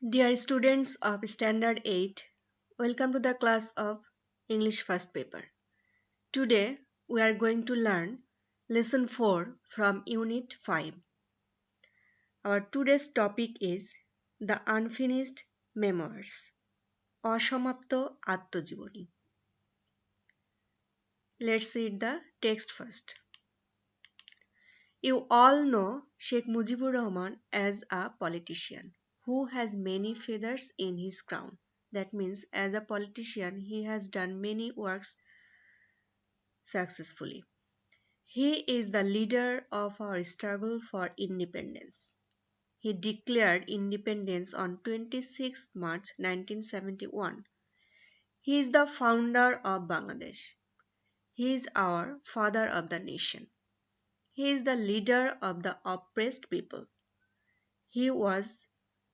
Dear students of Standard 8, welcome to the class of English First Paper. Today we are going to learn Lesson 4 from Unit 5. Our today's topic is The Unfinished Memoirs, অসমাপ্ত আত্মজীবনী. Let's read the text first. You all know Sheikh Mujibur Rahman as a politician who has many feathers in his crown. That means, as a politician, he has done many works successfully. He is the leader of our struggle for independence. He declared independence on 26 March 1971. He is the founder of Bangladesh. He is our father of the nation. He is the leader of the oppressed people. He was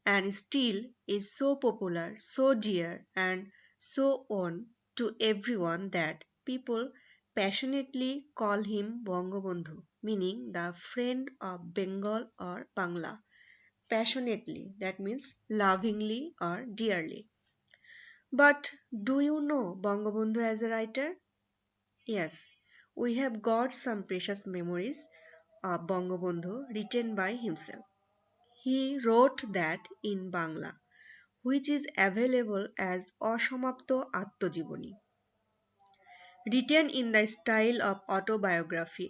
and still is so popular, so dear, and so owned to everyone that people passionately call him Bangabandhu, meaning the friend of Bengal or Bangla. Passionately, that means lovingly or dearly. But do you know Bangabandhu as a writer? Yes, we have got some precious memories of Bangabandhu written by himself. He wrote that in Bangla, which is available as অসমাপ্ত আত্মজীবনী. Written in the style of autobiography,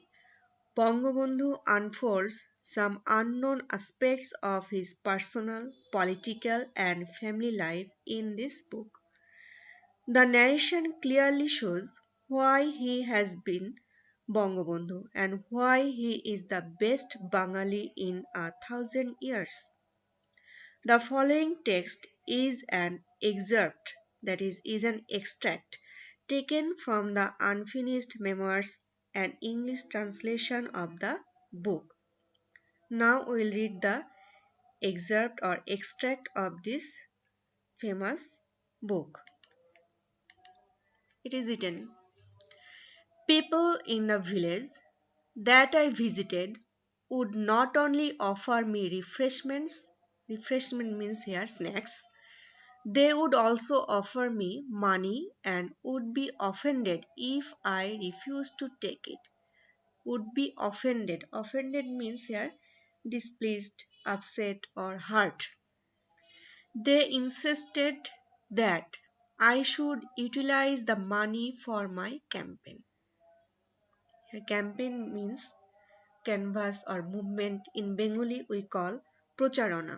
Bangabandhu unfolds some unknown aspects of his personal, political, and family life in this book. The narration clearly shows why he has been Bangabandhu and why he is the best Bengali in 1,000 years. The following text is an excerpt, that is an extract taken from the Unfinished Memoirs, an English translation of the book. Now we will read the excerpt or extract of this famous book. It is written, people in the village that I visited would not only offer me refreshment means here snacks, they would also offer me money and would be offended if I refused to take it. Would be offended. Offended means here displeased, upset, or hurt. They insisted that I should utilize the money for my campaign. Here, campaign means canvas or movement. In Bengali, we call procharana.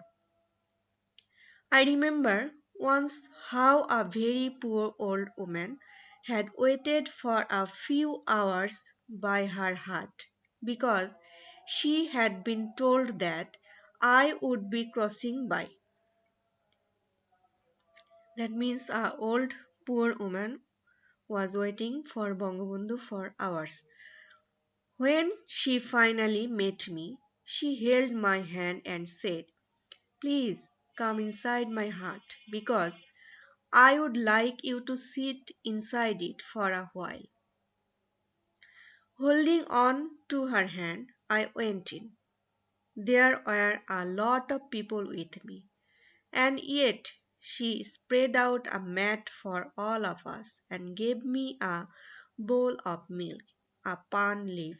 I remember once how a very poor old woman had waited for a few hours by her hut because she had been told that I would be crossing by. That means a old poor woman was waiting for Bangabandhu for hours. When she finally met me, she held my hand and said, please come inside my hut because I would like you to sit inside it for a while. Holding on to her hand, I went in. There were a lot of people with me, and yet she spread out a mat for all of us and gave me a bowl of milk, a palm leaf,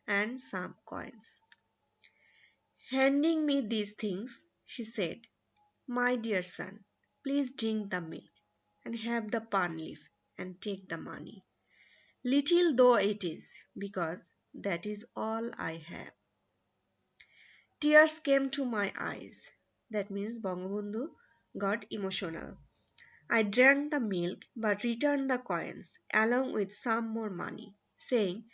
and some coins. Handing me these things, she said, my dear son, please drink the milk and have the palm leaf and take the money. Little though it is, because that is all I have. Tears came to my eyes. That means Bangabandhu got emotional. I drank the milk but returned the coins along with some more money, saying,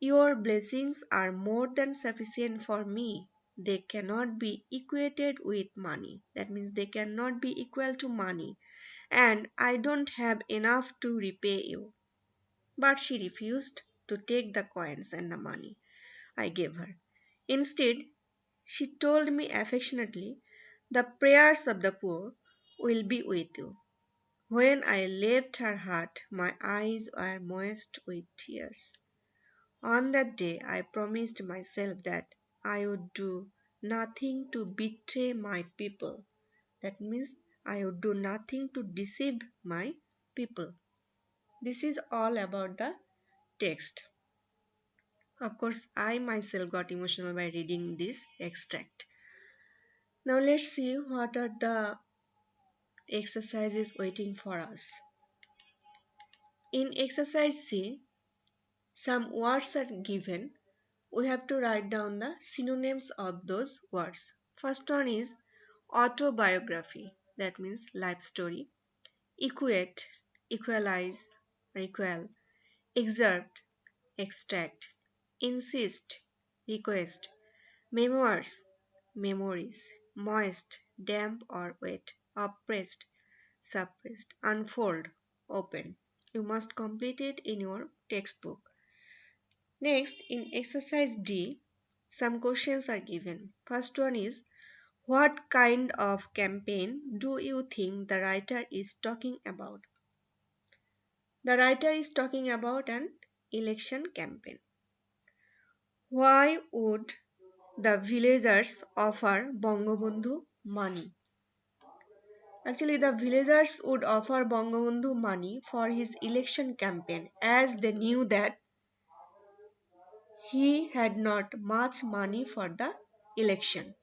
your blessings are more than sufficient for me. They cannot be equated with money. That means they cannot be equal to money, and I don't have enough to repay you. But she refused to take the coins and the money I gave her. Instead, she told me affectionately, the prayers of the poor will be with you. When I left her hut, my eyes were moist with tears. On that day, I promised myself that I would do nothing to betray my people. That means I would do nothing to deceive my people. This is all about the text. Of course, I myself got emotional by reading this extract. Now let's see what are the exercises waiting for us. In exercise C, some words are given. We have to write down the synonyms of those words. First one is autobiography, that means life story. Equate, equalize, equal. Excerpt, extract. Insist, request. Memoirs, memories. Moist, damp or wet. Oppressed, suppressed. Unfold, open. You must complete it in your textbook. Next, in exercise D, some questions are given. First one is, what kind of campaign do you think the writer is talking about? The writer is talking about an election campaign. Why would the villagers offer Bangabandhu money? Actually, the villagers would offer Bangabandhu money for his election campaign as they knew that he had not much money for the election.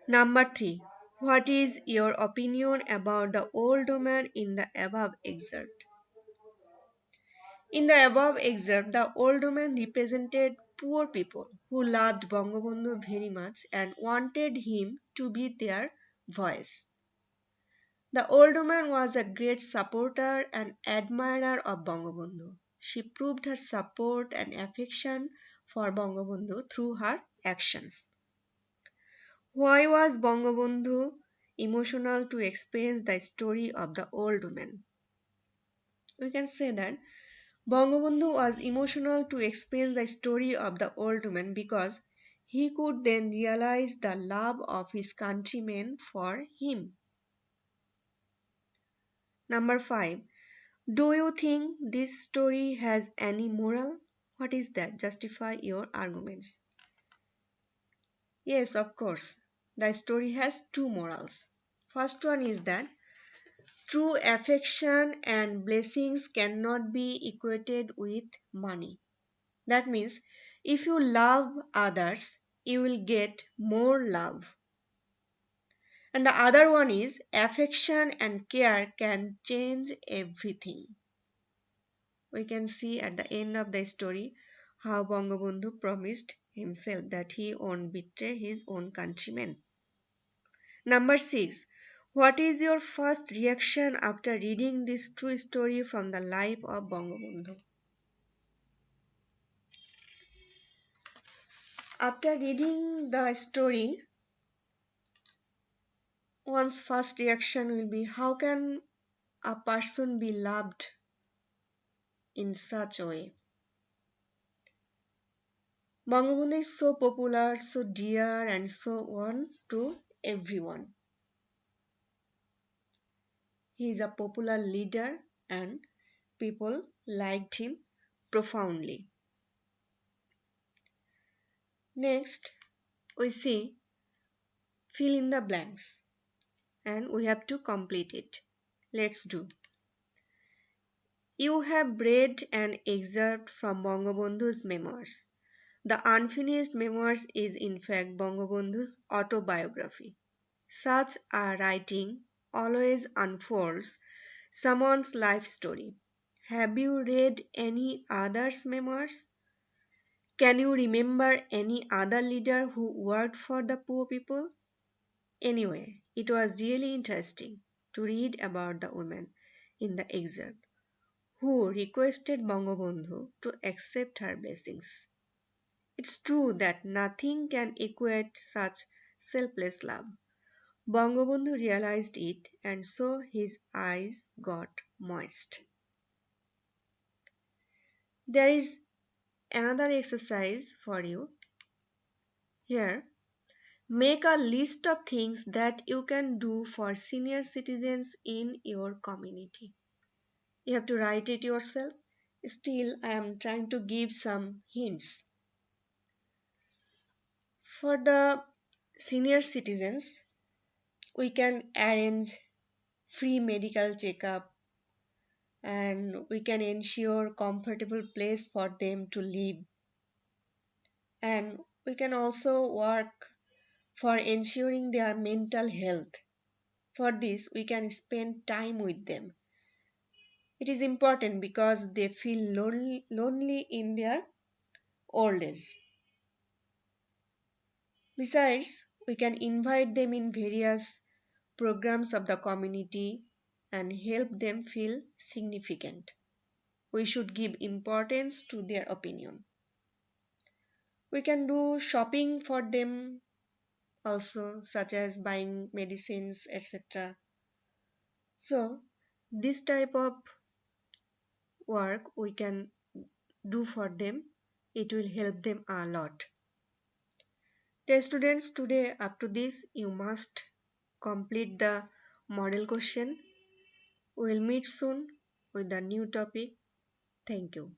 Number 3. What is your opinion about the old woman in the above excerpt? In the above excerpt, the old woman represented poor people who loved Bangabandhu very much and wanted him to be their voice. The old woman was a great supporter and admirer of Bangabandhu. She proved her support and affection for Bangabandhu through her actions. Why was Bangabandhu emotional to experience the story of the old woman? We can say that Bangabandhu was emotional to experience the story of the old woman because he could then realize the love of his countrymen for him. Number 5. Do you think this story has any moral? What is that? Justify your arguments. Yes, of course. The story has two morals. First one is that true affection and blessings cannot be equated with money. That means if you love others, you will get more love. And the other one is affection and care can change everything. We can see at the end of the story how Bangabandhu promised himself that he won't betray his own countrymen. Number 6. What is your first reaction after reading this true story from the life of Bangabandhu? After reading the story, one's first reaction will be how can a person be loved in such a way? Bangabandhu is so popular, so dear, and so on to everyone. He is a popular leader and people liked him profoundly. Next, we see fill in the blanks and we have to complete it. Let's do. You have read an excerpt from Bangabandhu's memoirs. The Unfinished Memoirs is in fact Bangabandhu's autobiography. Such a writing always unfolds someone's life story. Have you read any other's memoirs? Can you remember any other leader who worked for the poor people? Anyway, it was really interesting to read about the woman in the excerpt who requested Bangabandhu to accept her blessings. It's true that nothing can equate such selfless love. Bangabandhu realized it and so his eyes got moist. There is another exercise for you. Here, make a list of things that you can do for senior citizens in your community. You have to write it yourself. Still, I am trying to give some hints. For the senior citizens, We can arrange free medical checkup, and we can ensure comfortable place for them to live, and we can also work for ensuring their mental health. For this we can spend time with them. It is important because they feel lonely in their old age. Besides, we can invite them in various programs of the community and help them feel significant. We should give importance to their opinion. We can do shopping for them also, such as buying medicines, etc. So, this type of work we can do for them. It will help them a lot. Dear students, today up to this, you must complete the model question. We will meet soon with a new topic. Thank you.